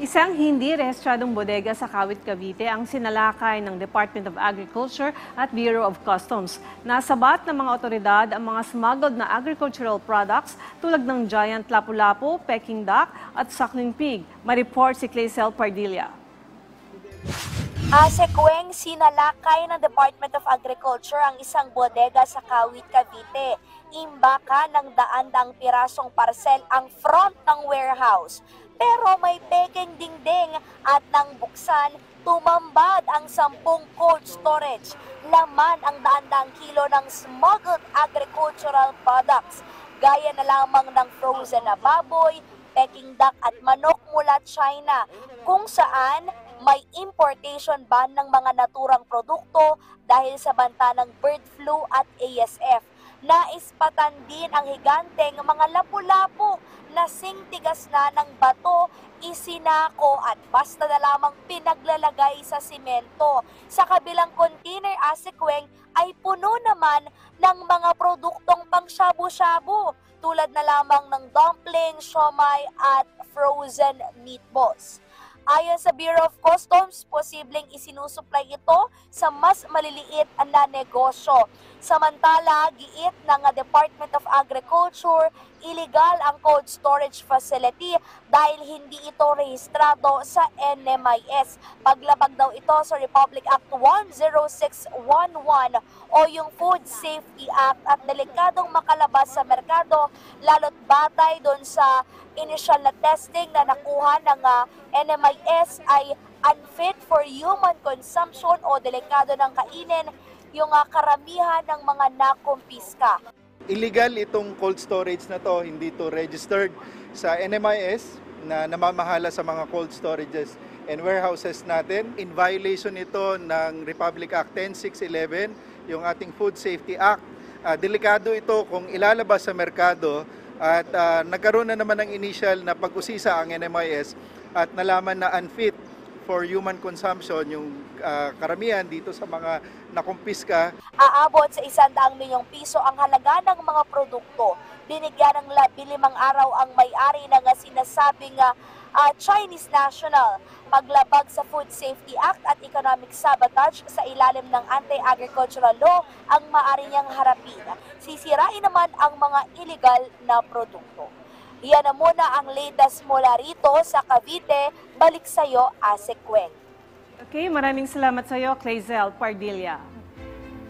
Isang hindi rehistradong bodega sa Kawit, Cavite ang sinalakay ng Department of Agriculture at Bureau of Customs. Nasabat ng mga otoridad ang mga smuggled na agricultural products tulad ng giant lapu-lapu, Peking duck at suckling pig. May-report si Clazel Pardilla. Asekweng sinalakay ng Department of Agriculture ang isang bodega sa Kawit, Cavite. Imbaka ng daan-daang pirasong parcel ang front ng warehouse. Pero may peking dingding at nang buksan, tumambad ang 10 cold storage. Laman ang daan-daang kilo ng smuggled agricultural products. Gaya na lamang ng frozen na baboy, Peking duck at manok mula China, kung saan may importation ban ng mga naturang produkto dahil sa banta ng bird flu at ASF. Naispatan din ang higanteng mga lapu-lapu na singtigas na ng bato, isinako at basta na lamang pinaglalagay sa simento. Sa kabilang container, Asekweng, ay puno naman ng mga produktong pang shabu-shabu tulad na lamang ng dumpling, siomai at frozen meatballs. Ayon sa Bureau of Customs, posibleng isinusupply ito sa mas maliliit na negosyo. Samantala, giit ng Department of Agriculture, illegal ang cold storage facility dahil hindi ito rehistrado sa NMIS. Paglabag daw ito sa Republic Act 10611 o yung Food Safety Act at delikadong makalabas sa merkado lalo't batay doon sa initial na testing na nakuha ng NMIS ay unfit for human consumption o delikado ng kainin yung karamihan ng mga nakumpiska. Illegal itong cold storage na to, hindi to registered sa NMIS na namamahala sa mga cold storages and warehouses natin. In violation ito ng Republic Act 10611, yung ating Food Safety Act. Delikado ito kung ilalabas sa merkado at nagkaroon na naman ng initial na pag-usisa ang NMIS at nalaman na unfit for human consumption yung karamihan dito sa mga nakumpiska. Aabot sa 100 milyong piso ang halaga ng mga produkto. Binigyan ng 15 araw ang may-ari ng sinasabing Chinese national. Paglabag sa Food Safety Act at economic sabotage sa ilalim ng anti-agricultural law ang maaari niyang harapin. Sisirain naman ang mga illegal na produkto. Iyan na muna ang latest mula rito sa Cavite. Balik sa iyo, Asekweng. Okay, maraming salamat sa iyo, Clazel Pardilla.